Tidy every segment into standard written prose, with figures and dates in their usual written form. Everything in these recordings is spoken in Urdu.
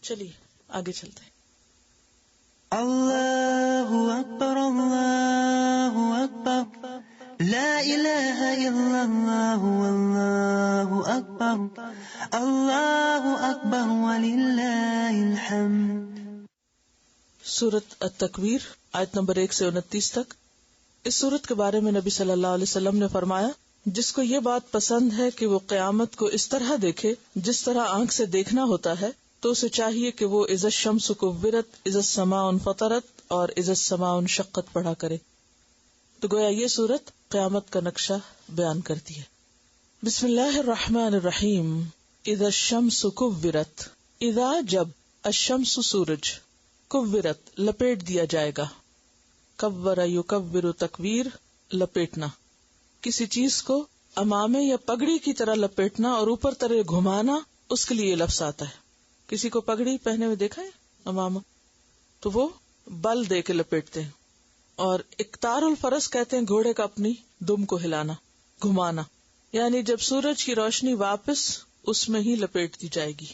چلیے آگے چلتے ہیں. اللہ اکبر اللہ اکبر لا الہ الا اللہ واللہ اکبر وللہ الحمد. سورۃ التکویر آیت نمبر 1 سے 29 تک. اس سورت کے بارے میں نبی صلی اللہ علیہ وسلم نے فرمایا، جس کو یہ بات پسند ہے کہ وہ قیامت کو اس طرح دیکھے جس طرح آنکھ سے دیکھنا ہوتا ہے، تو اسے چاہیے کہ وہ اذا الشمس کورت، اذا السماء انفطرت اور اذا السماء انشقت پڑھا کرے. تو گویا یہ سورت قیامت کا نقشہ بیان کرتی ہے. بسم اللہ الرحمن الرحیم. اذا الشمس کورت، اذا جب، الشمس سورج، کورت لپیٹ دیا جائے گا. کور یکور تکویر لپیٹنا، کسی چیز کو امامے یا پگڑی کی طرح لپیٹنا اور اوپر طرح گھمانا، اس کے لیے یہ لفظ آتا ہے. کسی کو پگڑی پہنے ہوئے دیکھا ہے امامہ، تو وہ بل دے کے لپیٹتے ہیں. اور اقتار الفرس کہتے ہیں گھوڑے کا اپنی دم کو ہلانا، گھمانا، یعنی جب سورج کی روشنی واپس اس میں ہی لپیٹ دی جائے گی.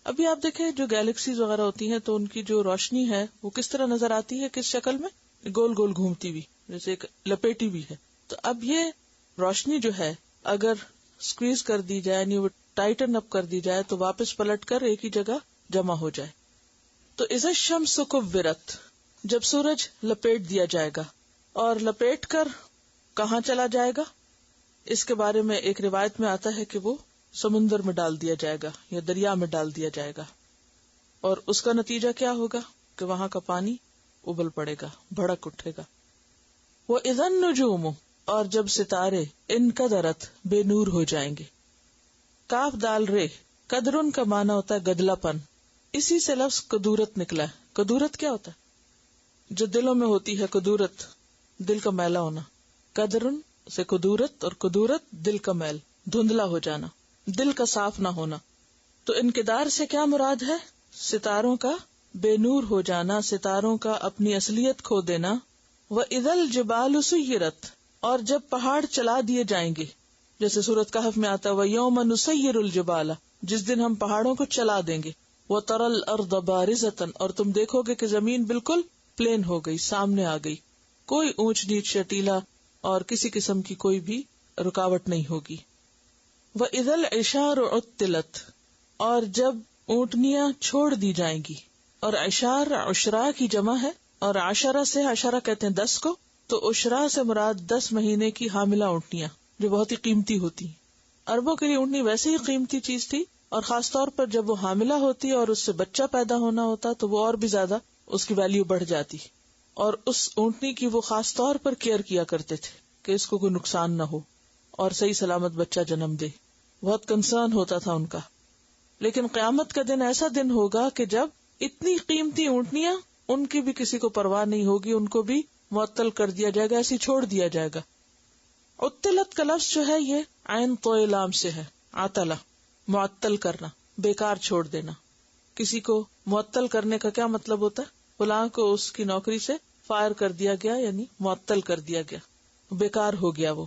ابھی آپ دیکھیں جو گیلیکسیز وغیرہ ہوتی ہیں تو ان کی جو روشنی ہے وہ کس طرح نظر آتی ہے، کس شکل میں، گول گول گھومتی ہوئی، جیسے ایک لپیٹی بھی ہے. تو اب یہ روشنی جو ہے اگر سکویز کر دی جائے، یعنی وہ ٹائٹن اپ کر دی جائے، تو واپس پلٹ کر ایک ہی جگہ جمع ہو جائے. تو اذا الشمس کورت، جب سورج لپیٹ دیا جائے گا. اور لپیٹ کر کہاں چلا جائے گا، اس کے بارے میں ایک روایت میں آتا ہے کہ وہ سمندر میں ڈال دیا جائے گا یا دریا میں ڈال دیا جائے گا. اور اس کا نتیجہ کیا ہوگا کہ وہاں کا پانی ابل پڑے گا، بھڑک اٹھے گا. وَإِذَا النُّجُومُ، اور جب ستارے انقدرت بے نور ہو جائیں گے. کاف دال رے، قدرن کا معنی ہوتا ہے گدلا پن، اسی سے لفظ قدورت نکلا ہے. قدورت کیا ہوتا ہے؟ جو دلوں میں ہوتی ہے قدورت، دل کا میلا ہونا. قدرن سے قدورت، اور قدورت دل کا میل، دھندلا ہو جانا، دل کا صاف نہ ہونا. تو انقدار سے کیا مراد ہے؟ ستاروں کا بے نور ہو جانا، ستاروں کا اپنی اصلیت کھو دینا. وَإِذَا الْجِبَالُ سُيِّرَتْ، اور جب پہاڑ چلا دیے جائیں گے، جیسے سورۃ کہف میں آتا ہے وَيَوْمَ نُسَيِّرُ الْجِبَالَ، جس دن ہم پہاڑوں کو چلا دیں گے. وَتَرَى الْأَرْضَ بَارِزَةً، اور تم دیکھو گے کہ زمین بالکل پلین ہو گئی، سامنے آ گئی، کوئی اونچ نیچ شٹیلا اور کسی قسم کی کوئی بھی رکاوٹ نہیں ہوگی. وَإِذَا الْعِشَارُ عُطِّلَتْ، اور جب اونٹنیاں چھوڑ دی جائیں گی. اور عشار عشرا کی جمع ہے، اور عشرہ سے، عشرہ کہتے ہیں 10 کو، تو عشرا سے مراد 10 مہینے کی حاملہ اونٹنیاں جو بہت ہی قیمتی ہوتی ہیں. عربوں کے لیے اونٹنی ویسے ہی قیمتی چیز تھی، اور خاص طور پر جب وہ حاملہ ہوتی اور اس سے بچہ پیدا ہونا ہوتا تو وہ اور بھی زیادہ اس کی ویلیو بڑھ جاتی. اور اس اونٹنی کی وہ خاص طور پر کیئر کیا کرتے تھے کہ اس کو کوئی نقصان نہ ہو اور صحیح سلامت بچہ جنم دے. بہت کنسرن ہوتا تھا ان کا. لیکن قیامت کا دن ایسا دن ہوگا کہ جب اتنی قیمتی اونٹنیاں، ان کی بھی کسی کو پرواہ نہیں ہوگی، ان کو بھی معطل کر دیا جائے گا، ایسی چھوڑ دیا جائے گا. عطلت کا لفظ جو ہے یہ عین طوئے لام سے ہے، عطلہ، معطل کرنا، بیکار چھوڑ دینا. کسی کو معطل کرنے کا کیا مطلب ہوتا ہے؟ فلاں کو اس کی نوکری سے فائر کر دیا گیا، یعنی معطل کر دیا گیا، بیکار ہو گیا وہ.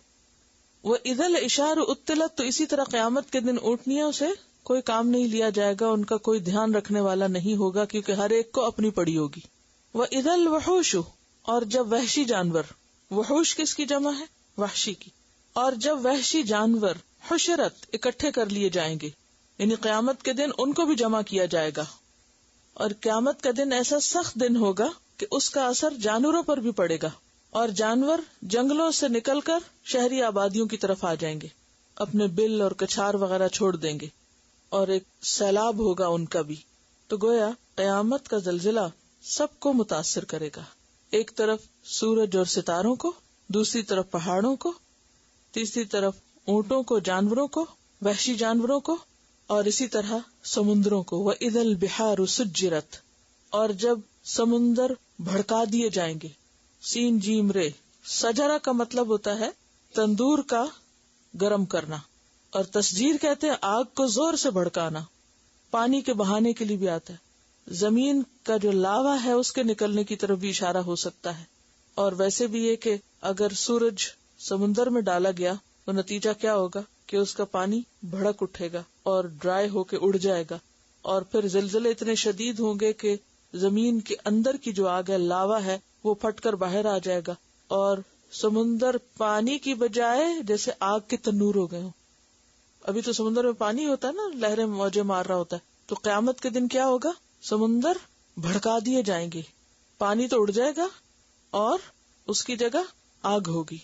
وَإِذَا الْعِشَارُ عُطِّلَتْ، تو اسی طرح قیامت کے دن اونٹنیوں سے کوئی کام نہیں لیا جائے گا، ان کا کوئی دھیان رکھنے والا نہیں ہوگا، کیونکہ ہر ایک کو اپنی پڑی ہوگی. وَإِذَا الْوُحُوشُ، اور جب وحشی جانور، وحوش کس کی جمع ہے؟ وحشی کی. اور جب وحشی جانور حشرت، اکٹھے کر لیے جائیں گے، یعنی قیامت کے دن ان کو بھی جمع کیا جائے گا. اور قیامت کا دن ایسا سخت دن ہوگا کہ اس کا اثر جانوروں پر بھی پڑے گا، اور جانور جنگلوں سے نکل کر شہری آبادیوں کی طرف آ جائیں گے، اپنے بل اور کچھار وغیرہ چھوڑ دیں گے، اور ایک سیلاب ہوگا ان کا بھی. تو گویا قیامت کا زلزلہ سب کو متاثر کرے گا، ایک طرف سورج اور ستاروں کو، دوسری طرف پہاڑوں کو، تیسری طرف اونٹوں کو، جانوروں کو، وحشی جانوروں کو، اور اسی طرح سمندروں کو. وَإِذَا الْبِحَارُ سُجِّرَتْ، اور جب سمندر بھڑکا دیے جائیں گے. سین جیم رے، سجرہ کا مطلب ہوتا ہے تندور کا گرم کرنا، اور تسجیر کہتے ہیں آگ کو زور سے بھڑکانا. پانی کے بہانے کے لیے بھی آتا ہے. زمین کا جو لاوا ہے اس کے نکلنے کی طرف بھی اشارہ ہو سکتا ہے. اور ویسے بھی یہ کہ اگر سورج سمندر میں ڈالا گیا تو نتیجہ کیا ہوگا کہ اس کا پانی بھڑک اٹھے گا اور ڈرائی ہو کے اڑ جائے گا. اور پھر زلزلے اتنے شدید ہوں گے کہ زمین کے اندر کی جو آگ ہے، لاوا ہے، وہ پھٹ کر باہر آ جائے گا، اور سمندر پانی کی بجائے جیسے آگ کے تنور ہو گئے ہوں. ابھی تو سمندر میں پانی ہوتا ہے نا، لہریں موجیں مار رہا ہوتا ہے. تو قیامت کے دن کیا ہوگا؟ سمندر بھڑکا دیے جائیں گے، پانی تو اڑ جائے گا اور اس کی جگہ آگ ہوگی.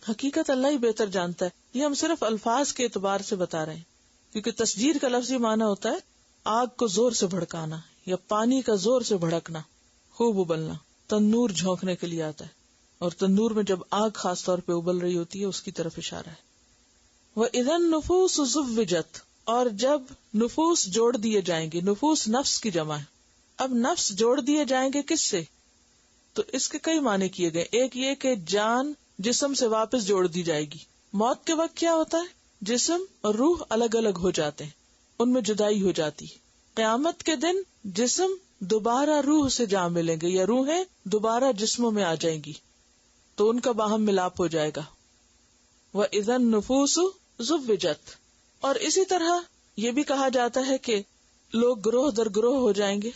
حقیقت اللہ ہی بہتر جانتا ہے، یہ ہم صرف الفاظ کے اعتبار سے بتا رہے ہیں، کیونکہ تسجیر کا لفظی معنی ہوتا ہے آگ کو زور سے بھڑکانا یا پانی کا زور سے بھڑکنا، خوب ابلنا. تندور جھونکنے کے لیے آتا ہے، اور تندور میں جب آگ خاص طور پہ ابل رہی ہوتی ہے اس کی طرف اشارہ ہے. وَإِذَا النُّفُوسُ زُوِّجَتْ، اور جب نفوس جوڑ دیے جائیں گے. نفوس نفس کی جمع ہے. اب نفس جوڑ دیے جائیں گے کس سے؟ تو اس کے کئی معنی کیے گئے. ایک یہ کہ جان جسم سے واپس جوڑ دی جائے گی. موت کے وقت کیا ہوتا ہے؟ جسم اور روح الگ الگ ہو جاتے ہیں، ان میں جدائی ہو جاتی ہے. قیامت کے دن جسم دوبارہ روح سے جا ملیں گے، یا روحیں دوبارہ جسموں میں آ جائیں گی، تو ان کا باہم ملاپ ہو جائے گا. وَإِذَا النُّفُوسُ زُوِّجَتْ، اور اسی طرح یہ بھی کہا جاتا ہے کہ لوگ گروہ در گروہ ہو جائیں گے.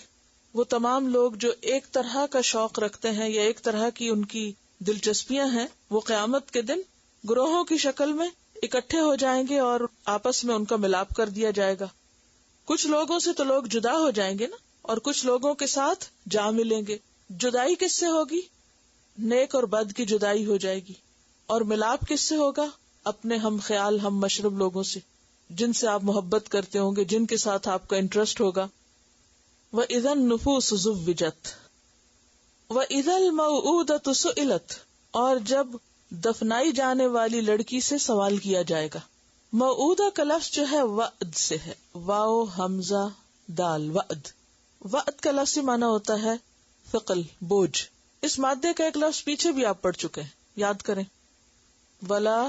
وہ تمام لوگ جو ایک طرح کا شوق رکھتے ہیں یا ایک طرح کی ان کی دلچسپیاں ہیں، وہ قیامت کے دن گروہوں کی شکل میں اکٹھے ہو جائیں گے اور آپس میں ان کا ملاپ کر دیا جائے گا. کچھ لوگوں سے تو لوگ جدا ہو جائیں گے نا، اور کچھ لوگوں کے ساتھ جا ملیں گے. جدائی کس سے ہوگی؟ نیک اور بد کی جدائی ہو جائے گی. اور ملاپ کس سے ہوگا؟ اپنے ہم خیال ہم مشرب لوگوں سے، جن سے آپ محبت کرتے ہوں گے، جن کے ساتھ آپ کا انٹرسٹ ہوگا. وَإِذَا النُّفُوسُ زُوِّجَتْ وَإِذَا الْمَوْءُودَةُ سُئِلَتْ، اور جب دفنائی جانے والی لڑکی سے سوال کیا جائے گا. موعودہ کا لفظ جو ہے وعد سے ہے، واو حمزہ دال، وعد. وعد کا لفظ معنی ہوتا ہے ثقل، بوجھ. اس مادے کا ایک لفظ پیچھے بھی آپ پڑھ چکے ہیں، یاد کریں. ولا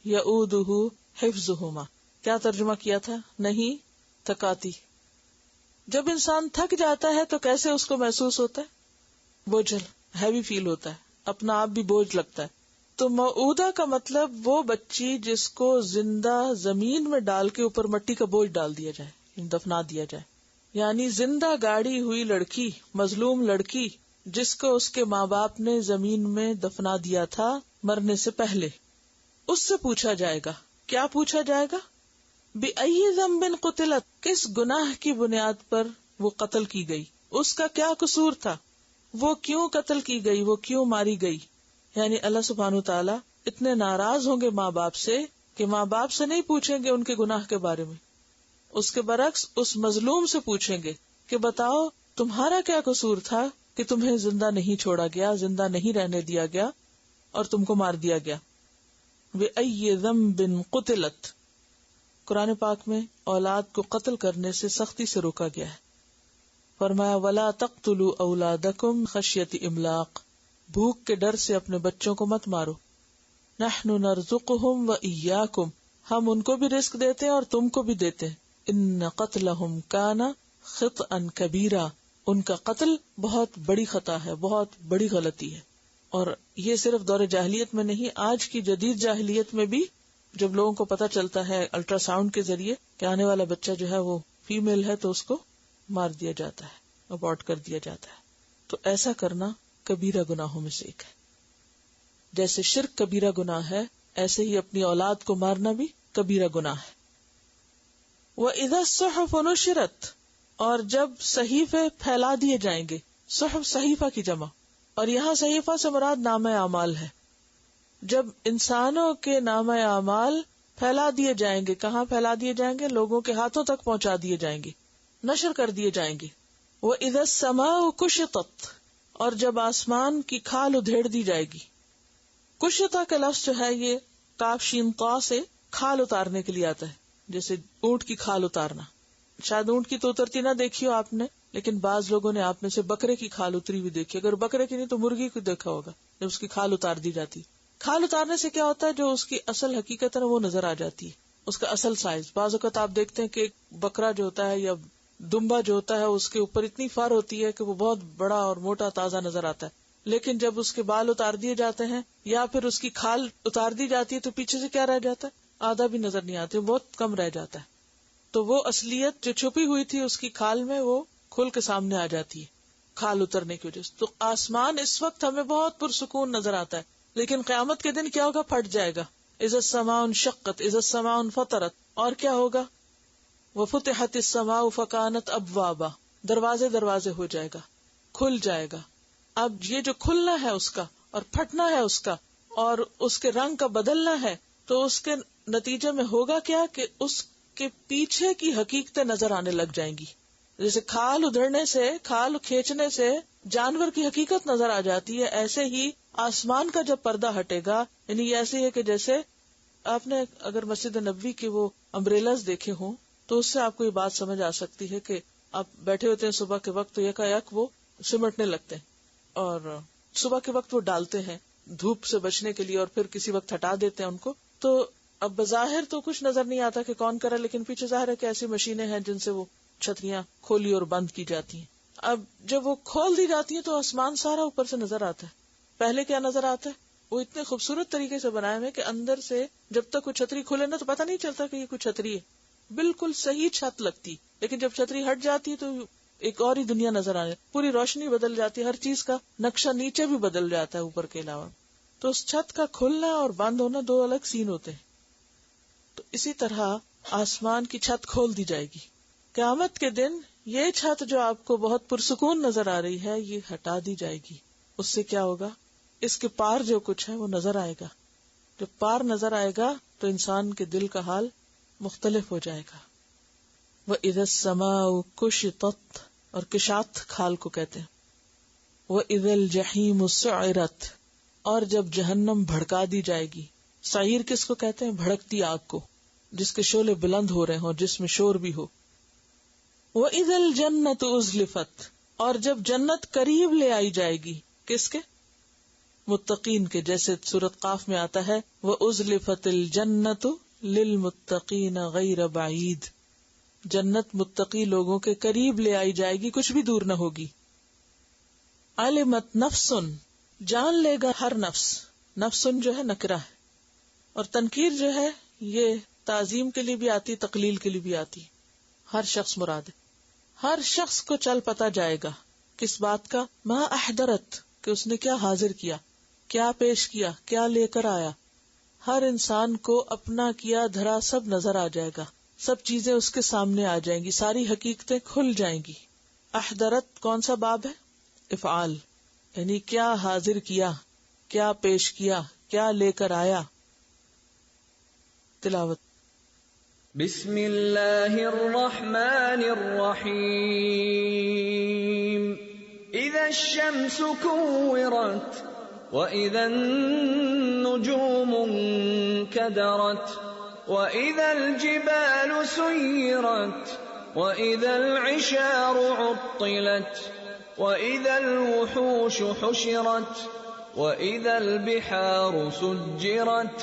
یعودہ حفظہما، کیا ترجمہ کیا تھا؟ نہیں تھکاتی. جب انسان تھک جاتا ہے تو کیسے اس کو محسوس ہوتا ہے؟ بوجھل، ہیوی فیل ہوتا ہے، اپنا آپ بھی بوجھ لگتا ہے. تو موعودہ کا مطلب وہ بچی جس کو زندہ زمین میں ڈال کے اوپر مٹی کا بوجھ ڈال دیا جائے، دفنا دیا جائے. یعنی زندہ گاڑی ہوئی لڑکی، مظلوم لڑکی جس کو اس کے ماں باپ نے زمین میں دفنا دیا تھا مرنے سے پہلے. اس سے پوچھا جائے گا. کیا پوچھا جائے گا؟ بِأَيِّ ذَنبٍ قُتِلَتْ، کس گناہ کی بنیاد پر وہ قتل کی گئی، اس کا کیا قصور تھا، وہ کیوں قتل کی گئی، وہ کیوں ماری گئی. یعنی اللہ سبحانہ تعالیٰ اتنے ناراض ہوں گے ماں باپ سے کہ ماں باپ سے نہیں پوچھیں گے ان کے گناہ کے بارے میں. اس کے برعکس اس مظلوم سے پوچھیں گے کہ بتاؤ تمہارا کیا قصور تھا کہ تمہیں زندہ نہیں چھوڑا گیا، زندہ نہیں رہنے دیا گیا اور تم کو مار دیا گیا. بِأَيِّ ذَنبٍ قُتِلَتْ، قرآن پاک میں اولاد کو قتل کرنے سے سختی سے روکا گیا ہے. فرمایا وَلَا تَقْتُلُوا أَوْلَادَكُمْ خَشْيَةِ إِمْلَاقٍ، بھوک کے ڈر سے اپنے بچوں کو مت مارو. نَحْنُ نَرْزُقُهُمْ وَإِيَّاكُمْ، ہم ان کو بھی رزق دیتے ہیں اور تم کو بھی دیتے ہیں. إِنَّ قَتْلَهُمْ كَانَ خِطْئًا كَبِيرًا، ان کا قتل بہت بڑی خطا ہے، بہت بڑی غلطی ہے. اور یہ صرف دور جاہلیت میں نہیں، آج کی جدید جاہلیت میں بھی جب لوگوں کو پتہ چلتا ہے الٹرا ساؤنڈ کے ذریعے کہ آنے والا بچہ جو ہے وہ فیمیل ہے تو اس کو مار دیا جاتا ہے، ابورٹ کر دیا جاتا ہے. تو ایسا کرنا کبیرہ گناہوں میں سے ایک ہے. جیسے شرک کبیرہ گناہ ہے، ایسے ہی اپنی اولاد کو مارنا بھی کبیرہ گناہ ہے. وَإِذَا الصُّحُفُ نُشِرَتْ، اور جب صحیفے پھیلا دیے جائیں گے. صحف صحیفہ کی جمع، اور یہاں صحیفہ سے مراد نامہ اعمال ہے. جب انسانوں کے نامہ اعمال پھیلا دیے جائیں گے، کہاں پھیلا دیے جائیں گے؟ لوگوں کے ہاتھوں تک پہنچا دیے جائیں گے، نشر کر دیے جائیں گے. وَإِذَا السَّمَاءُ كُشِطَتْ، اور جب آسمان کی کھال ادھیڑ دی جائے گی. کشتا کا لفظ جو ہے یہ کاف شین طا سے کھال اتارنے کے لیے آتا ہے، جیسے اونٹ کی کھال اتارنا. شاید اونٹ کی تو اترتی نہ دیکھی ہو آپ نے، لیکن بعض لوگوں نے آپ میں سے بکرے کی کھال اتری بھی دیکھی. اگر بکرے کی نہیں تو مرغی کو دیکھا ہوگا جب اس کی کھال اتار دی جاتی. کھال اتارنے سے کیا ہوتا ہے؟ جو اس کی اصل حقیقت ہے وہ نظر آ جاتی ہے، اس کا اصل سائز. بعض اوقات آپ دیکھتے ہیں کہ ایک بکرا جو ہوتا ہے یا دمبا جو ہوتا ہے اس کے اوپر اتنی فر ہوتی ہے کہ وہ بہت بڑا اور موٹا تازہ نظر آتا ہے، لیکن جب اس کے بال اتار دیے جاتے ہیں یا پھر اس کی کھال اتار دی جاتی ہے تو پیچھے سے کیا رہ جاتا ہے؟ آدھا بھی نظر نہیں آتے، بہت کم رہ جاتا ہے. تو وہ اصلیت جو چھپی ہوئی تھی اس کی کھال میں وہ کھل کے سامنے آ جاتی ہے کھال اترنے کی وجہ سے. تو آسمان اس وقت ہمیں بہت پرسکون نظر آتا ہے، لیکن قیامت کے دن کیا ہوگا؟ پھٹ جائے گا. اذا السماء انشقت اذا السماء انفطرت. اور کیا ہوگا؟ وفتحت السماء فکانت ابوابا. دروازے دروازے ہو جائے گا، کھل جائے گا. اب یہ جو کھلنا ہے اس کا اور پھٹنا ہے اس کا اور اس کے رنگ کا بدلنا ہے، تو اس کے نتیجے میں ہوگا کیا کہ اس کے پیچھے کی حقیقتیں نظر آنے لگ جائیں گی. جیسے کھال ادھڑنے سے، کھال کھینچنے سے جانور کی حقیقت نظر آ جاتی ہے، ایسے ہی آسمان کا جب پردہ ہٹے گا، یعنی یہ ایسے ہے کہ جیسے آپ نے اگر مسجد نبوی کے وہ امبریلاز دیکھے ہوں تو اس سے آپ کو یہ بات سمجھ آ سکتی ہے کہ آپ بیٹھے ہوتے ہیں صبح کے وقت تو یکایک وہ سمٹنے لگتے ہیں، اور صبح کے وقت وہ ڈالتے ہیں دھوپ سے بچنے کے لیے اور پھر کسی وقت ہٹا دیتے ہیں ان کو. تو اب بظاہر تو کچھ نظر نہیں آتا کہ کون کرا، لیکن پیچھے ظاہر ہے کہ ایسی مشینیں ہیں جن سے وہ چھتریاں کھولی اور بند کی جاتی ہیں. اب جب وہ کھول دی جاتی ہیں تو آسمان سارا اوپر سے نظر آتا ہے. پہلے کیا نظر آتا ہے؟ وہ اتنے خوبصورت طریقے سے بنائے ہوئے کہ اندر سے جب تک وہ چھتری کھلے نا تو پتہ نہیں چلتا کہ یہ کوئی چھتری ہے، بالکل صحیح چھت لگتی. لیکن جب چھتری ہٹ جاتی ہے تو ایک اور ہی دنیا نظر آنے، پوری روشنی بدل جاتی ہے، ہر چیز کا نقشہ نیچے بھی بدل جاتا ہے اوپر کے علاوہ. تو اس چھت کا کھلنا اور بند ہونا دو الگ سین ہوتے ہیں. تو اسی طرح آسمان کی چھت کھول دی جائے گی. قیامت کے دن یہ چھت جو آپ کو بہت پرسکون نظر آ رہی ہے یہ ہٹا دی جائے گی. اس سے کیا ہوگا؟ اس کے پار جو کچھ ہے وہ نظر آئے گا. جب پار نظر آئے گا تو انسان کے دل کا حال مختلف ہو جائے گا. وَإِذَا السَّمَاءُ كُشِطَتْ، اور کشات کھال کو کہتے ہیں. وَإِذَا الْجَحِيمُ سُعِرَتْ، اور جب جہنم بھڑکا دی جائے گی. سعیر کس کو کہتے ہیں؟ بھڑکتی آگ کو، جس کے شعلے بلند ہو رہے ہوں، جس میں شور بھی ہو. وَإِذَا الْجَنَّةُ أُزْلِفَتْ، اور جب جنت قریب لے آئی جائے گی. کس کے؟ متقین کے. جیسے سورۃ قاف میں آتا ہے وَأُزْلِفَتِ الْجَنَّةُ لِلْمُتَّقِينَ غَيْرَ بَعِيدٍ، جنت متقی لوگوں کے قریب لے آئی جائے گی، کچھ بھی دور نہ ہوگی. عَلِمَتْ نَفْسٌ، جان لے گا ہر نفس. نفسن جو ہے نکرہ ہے، اور تنکیر جو ہے یہ تعظیم کے لیے بھی آتی، تقلیل کے لیے بھی آتی. ہر شخص مراد ہے. ہر شخص کو چل پتا جائے گا کس بات کا؟ ما احضرت، کہ اس نے کیا حاضر کیا، کیا پیش کیا، کیا لے کر آیا. ہر انسان کو اپنا کیا دھرا سب نظر آ جائے گا، سب چیزیں اس کے سامنے آ جائیں گی، ساری حقیقتیں کھل جائیں گی. احضرت کون سا باب ہے؟ افعال، یعنی کیا حاضر کیا، کیا پیش کیا، کیا لے کر آیا. تلاوت. بسم اللہ الرحمن الرحیم. اذا الشمس كورت واذا النجوم انكدرت واذا الجبال سيرت واذا العشار عطلت واذا الوحوش حشرت واذا البحار سجرت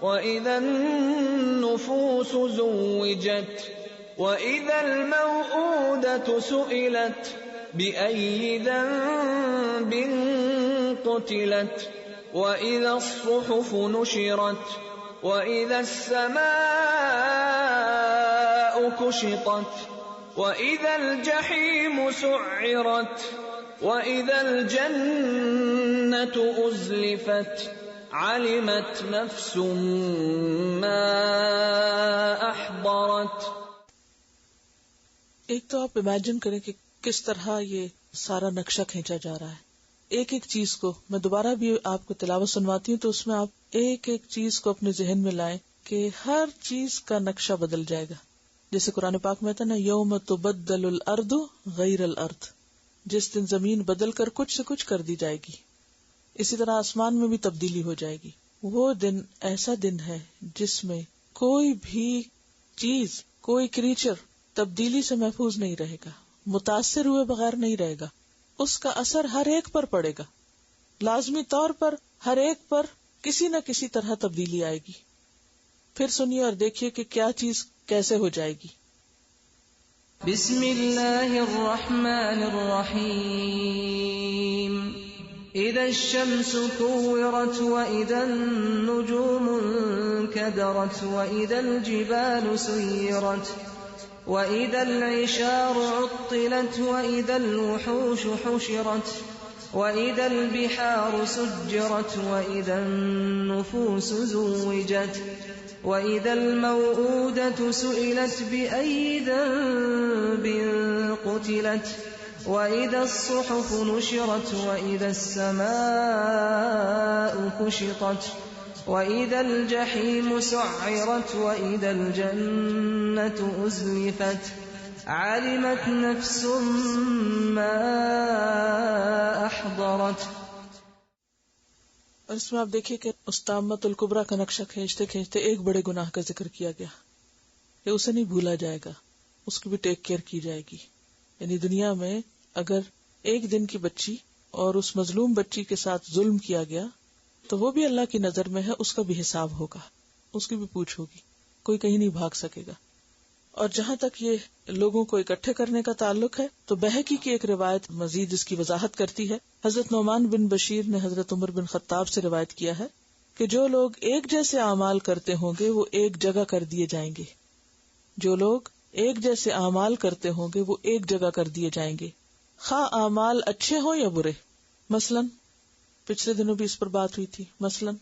واذا النفوس زوجت واذا الموءودة سئلت بأي ذنب قتلت وإذا الصحف نشرت وإذا السماء كشطت وإذا الجحيم سعرت وإذا الجنة أزلفت علمت نفس ما أحضرت. ایک تو آپ امیجن کریں کہ کس طرح یہ سارا نقشہ کھینچا جا رہا ہے. ایک ایک چیز کو میں دوبارہ بھی آپ کو تلاوت سنواتی ہوں تو اس میں آپ ایک ایک چیز کو اپنے ذہن میں لائیں کہ ہر چیز کا نقشہ بدل جائے گا. جیسے قرآن پاک میں تھا نا یوم تبدل الارض غیر الارض، جس دن زمین بدل کر کچھ سے کچھ کر دی جائے گی. اسی طرح آسمان میں بھی تبدیلی ہو جائے گی. وہ دن ایسا دن ہے جس میں کوئی بھی چیز، کوئی کریچر تبدیلی سے محفوظ نہیں رہے گا، متاثر ہوئے بغیر نہیں رہے گا. اس کا اثر ہر ایک پر پڑے گا، لازمی طور پر ہر ایک پر کسی نہ کسی طرح تبدیلی آئے گی. پھر سنیے اور دیکھیے کہ کیا چیز کیسے ہو جائے گی. بسم اللہ الرحمن الرحیم. اذا الشمس كورت واذا النجوم انكدرت واذا الجبال سيرت وإذا العشار عطلت وإذا الوحوش حشرت وإذا البحار سجرت وإذا النفوس زوجت وإذا الموءودة سئلت بأي ذنب قتلت وإذا الصحف نشرت وإذا السماء كشطت وإذا الجحيم سعرت وإذا الجنة أزلفت علمت نفس ما أحضرت. اور اس میں آپ دیکھیے کہ استامت الکبریٰ کا نقشہ کھینچتے کھینچتے ایک بڑے گناہ کا ذکر کیا گیا کہ اسے نہیں بھولا جائے گا, اس کی بھی ٹیک کیئر کی جائے گی. یعنی دنیا میں اگر ایک دن کی بچی اور اس مظلوم بچی کے ساتھ ظلم کیا گیا تو وہ بھی اللہ کی نظر میں ہے, اس کا بھی حساب ہوگا, اس کی بھی پوچھ ہوگی, کوئی کہیں نہیں بھاگ سکے گا. اور جہاں تک یہ لوگوں کو اکٹھے کرنے کا تعلق ہے تو بہقی کی ایک روایت مزید اس کی وضاحت کرتی ہے. حضرت نعمان بن بشیر نے حضرت عمر بن خطاب سے روایت کیا ہے کہ جو لوگ ایک جیسے اعمال کرتے ہوں گے وہ ایک جگہ کر دیے جائیں گے. جو لوگ ایک جیسے اعمال کرتے ہوں گے وہ ایک جگہ کر دیے جائیں گے, خواہ اعمال اچھے ہوں یا برے. مثلاً پچھلے دنوں بھی اس پر بات ہوئی تھی, مثلاً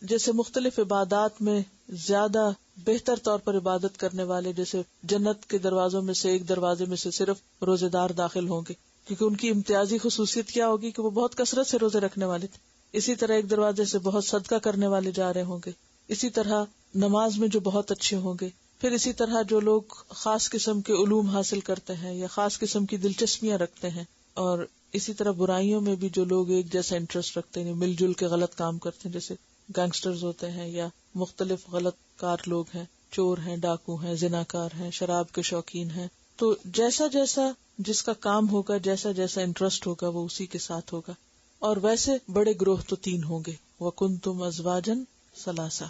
جیسے مختلف عبادات میں زیادہ بہتر طور پر عبادت کرنے والے, جیسے جنت کے دروازوں میں سے ایک دروازے میں سے صرف روزے دار داخل ہوں گے کیونکہ ان کی امتیازی خصوصیت کیا ہوگی کہ وہ بہت کثرت سے روزے رکھنے والے تھے. اسی طرح ایک دروازے سے بہت صدقہ کرنے والے جا رہے ہوں گے. اسی طرح نماز میں جو بہت اچھے ہوں گے. پھر اسی طرح جو لوگ خاص قسم کے علوم حاصل کرتے ہیں یا خاص قسم کی دلچسپیاں رکھتے ہیں, اور اسی طرح برائیوں میں بھی جو لوگ ایک جیسا انٹرسٹ رکھتے ہیں, مل جل کے غلط کام کرتے ہیں, جیسے گینگسٹرز ہوتے ہیں یا مختلف غلط کار لوگ ہیں, چور ہیں, ڈاکو ہیں, زناکار ہیں, شراب کے شوقین ہیں. تو جیسا جیسا جس کا کام ہوگا, جیسا جیسا انٹرسٹ ہوگا وہ اسی کے ساتھ ہوگا. اور ویسے بڑے گروہ تو 3 ہوں گے, وَكُنْتُمْ أَزْوَاجًا ثَلَاثًا,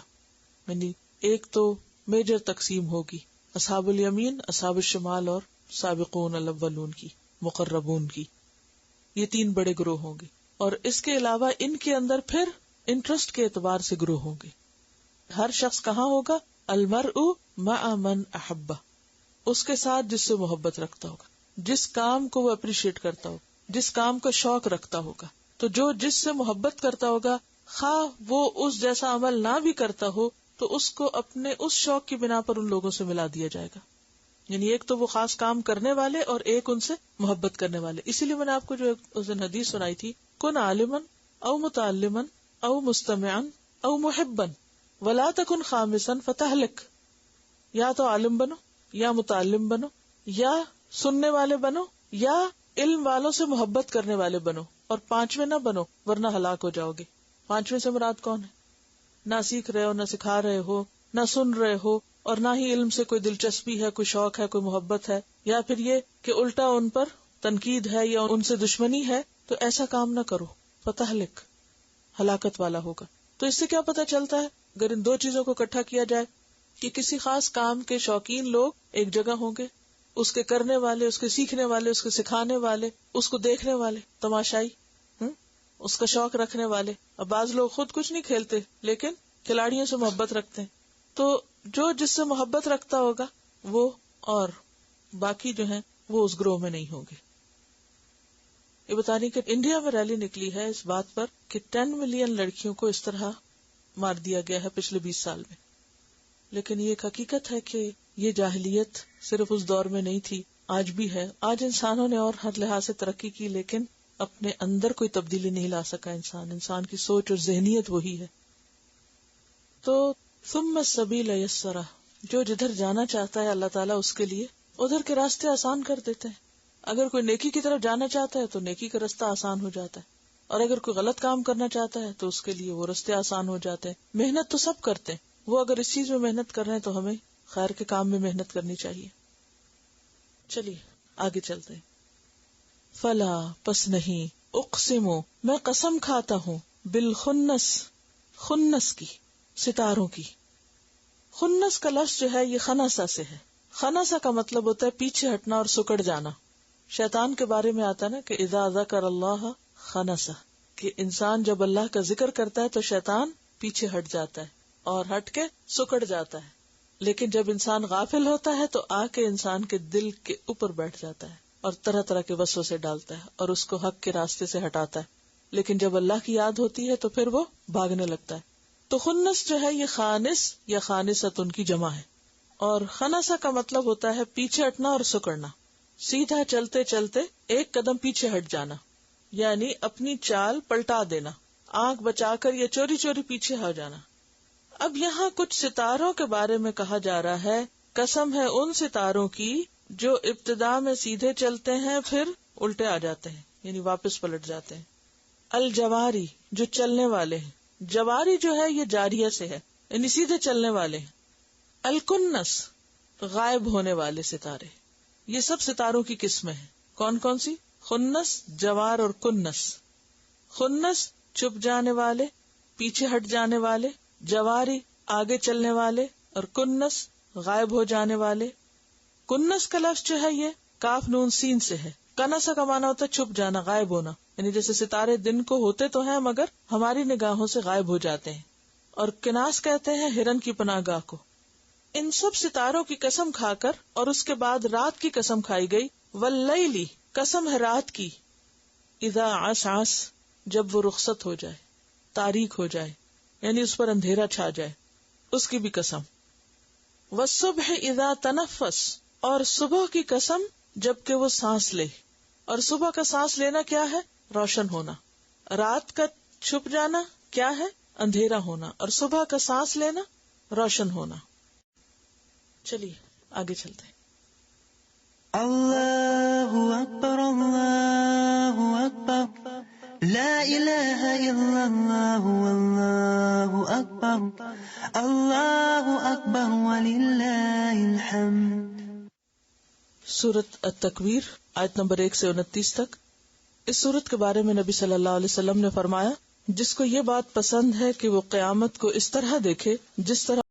یعنی ایک تو میجر تقسیم ہوگی اصحاب الیمین, اصحاب الشمال اور سابقون الاولون کی, مقربون کی. یہ 3 بڑے گروہ ہوں گے. اور اس کے علاوہ ان کے اندر پھر انٹرسٹ کے اعتبار سے گروہ ہوں گے. ہر شخص کہاں ہوگا؟ المرء مع من احب, اس کے ساتھ جس سے محبت رکھتا ہوگا, جس کام کو وہ اپریشیٹ کرتا ہوگا, جس کام کا شوق رکھتا ہوگا. تو جو جس سے محبت کرتا ہوگا, خواہ وہ اس جیسا عمل نہ بھی کرتا ہو, تو اس کو اپنے اس شوق کی بنا پر ان لوگوں سے ملا دیا جائے گا. یعنی ایک تو وہ خاص کام کرنے والے اور ایک ان سے محبت کرنے والے. اسی لیے میں نے آپ کو جو اس دن حدیث سنائی تھی, کن عالما او متعلما او مستمعا او محبا ولا تکن خامسا فتہلک. یا تو عالم بنو, یا متعلم بنو, یا سننے والے بنو, یا علم والوں سے محبت کرنے والے بنو, اور 5ویں نہ بنو ورنہ ہلاک ہو جاؤ گے. 5ویں سے مراد کون ہے؟ نہ سیکھ رہے ہو, نہ سکھا رہے ہو, نہ سن رہے ہو, اور نہ ہی علم سے کوئی دلچسپی ہے, کوئی شوق ہے, کوئی محبت ہے, یا پھر یہ کہ الٹا ان پر تنقید ہے یا ان سے دشمنی ہے, تو ایسا کام نہ کرو. فتہلک, ہلاکت والا ہوگا. تو اس سے کیا پتہ چلتا ہے اگر ان 2 چیزوں کو اکٹھا کیا جائے کہ کسی خاص کام کے شوقین لوگ ایک جگہ ہوں گے, اس کے کرنے والے, اس کے سیکھنے والے, اس کے سکھانے والے, اس کو دیکھنے والے, تماشائی, اس کا شوق رکھنے والے. اب بعض لوگ خود کچھ نہیں کھیلتے لیکن کھلاڑیوں سے محبت رکھتے ہیں, تو جو جس سے محبت رکھتا ہوگا وہ, اور باقی جو ہیں وہ اس گروہ میں نہیں ہوں گے. یہ بتانے کہ انڈیا میں ریلی نکلی ہے اس بات پر کہ 10 ملین لڑکیوں کو اس طرح مار دیا گیا ہے پچھلے 20 سال میں. لیکن یہ ایک حقیقت ہے کہ یہ جاہلیت صرف اس دور میں نہیں تھی, آج بھی ہے. آج انسانوں نے اور ہر لحاظ سے ترقی کی لیکن اپنے اندر کوئی تبدیلی نہیں لا سکا. انسان کی سوچ اور ذہنیت وہی ہے. تو ثم السبیل یسرہ, جو جدھر جانا چاہتا ہے اللہ تعالیٰ اس کے لیے ادھر کے راستے آسان کر دیتے ہیں. اگر کوئی نیکی کی طرف جانا چاہتا ہے تو نیکی کا رستہ آسان ہو جاتا ہے, اور اگر کوئی غلط کام کرنا چاہتا ہے تو اس کے لیے وہ رستے آسان ہو جاتے ہیں. محنت تو سب کرتے ہیں, وہ اگر اس چیز میں محنت کر رہے ہیں تو ہمیں خیر کے کام میں محنت کرنی چاہیے. چلیے آگے چلتے ہیں. فلا, پس نہیں, اقسمو, میں قسم کھاتا ہوں, بالخنس, خنس کی, ستاروں کی. خنس کا لفظ جو ہے یہ خنسا سے ہے. خنسا کا مطلب ہوتا ہے پیچھے ہٹنا اور سکڑ جانا. شیطان کے بارے میں آتا نا کہ اذا ذکر اللہ خنسا, کہ انسان جب اللہ کا ذکر کرتا ہے تو شیطان پیچھے ہٹ جاتا ہے اور ہٹ کے سکڑ جاتا ہے. لیکن جب انسان غافل ہوتا ہے تو آ کے انسان کے دل کے اوپر بیٹھ جاتا ہے اور طرح طرح کے وسوسے ڈالتا ہے اور اس کو حق کے راستے سے ہٹاتا ہے. لیکن جب اللہ کی یاد ہوتی ہے تو پھر وہ بھاگنے لگتا ہے. تو خنس جو ہے یہ خانس یا خانست ان کی جمع ہے. اور خنسا کا مطلب ہوتا ہے پیچھے ہٹنا اور سکڑنا، سیدھا چلتے چلتے ایک قدم پیچھے ہٹ جانا، یعنی اپنی چال پلٹا دینا، آنکھ بچا کر یا چوری چوری پیچھے ہو جانا. اب یہاں کچھ ستاروں کے بارے میں کہا جا رہا ہے، قسم ہے ان ستاروں کی جو ابتدا میں سیدھے چلتے ہیں پھر الٹے آ جاتے ہیں، یعنی واپس پلٹ جاتے ہیں. الجواری جو چلنے والے ہیں، جواری جو ہے یہ جاریہ سے ہے، یعنی سیدھے چلنے والے ہیں. الکنس غائب ہونے والے ستارے. یہ سب ستاروں کی قسمیں ہیں. کون کون سی؟ خنس، جوار اور کنس. خنس چھپ جانے والے، پیچھے ہٹ جانے والے، جواری آگے چلنے والے، اور کنس غائب ہو جانے والے. کنس کا لفظ جو ہے یہ کاف نون سین سے ہے. کنسا کا معنی ہوتا ہے چھپ جانا، غائب ہونا، یعنی جیسے ستارے دن کو ہوتے تو ہیں مگر ہماری نگاہوں سے غائب ہو جاتے ہیں. اور کناس کہتے ہیں ہرن کی پناہ گاہ کو. ان سب ستاروں کی قسم کھا کر اور اس کے بعد رات کی قسم کھائی گئی. واللیلی قسم ہے رات کی، اذا عسعس جب وہ رخصت ہو جائے، تاریک ہو جائے، یعنی اس پر اندھیرا چھا جائے، اس کی بھی قسم. والصبح اذا تنفس اور صبح کی قسم جبکہ وہ سانس لے. اور صبح کا سانس لینا کیا ہے؟ روشن ہونا. رات کا چھپ جانا کیا ہے؟ اندھیرا ہونا. اور صبح کا سانس لینا روشن ہونا. چلیے آگے چلتے ہیں. اللہ اکبر اللہ اکبر لا الہ الا اللہ واللہ اکبر وللہ الحمد. سورۃ التکویر آیت نمبر 1 سے 29 تک. اس سورت کے بارے میں نبی صلی اللہ علیہ وسلم نے فرمایا، جس کو یہ بات پسند ہے کہ وہ قیامت کو اس طرح دیکھے جس طرح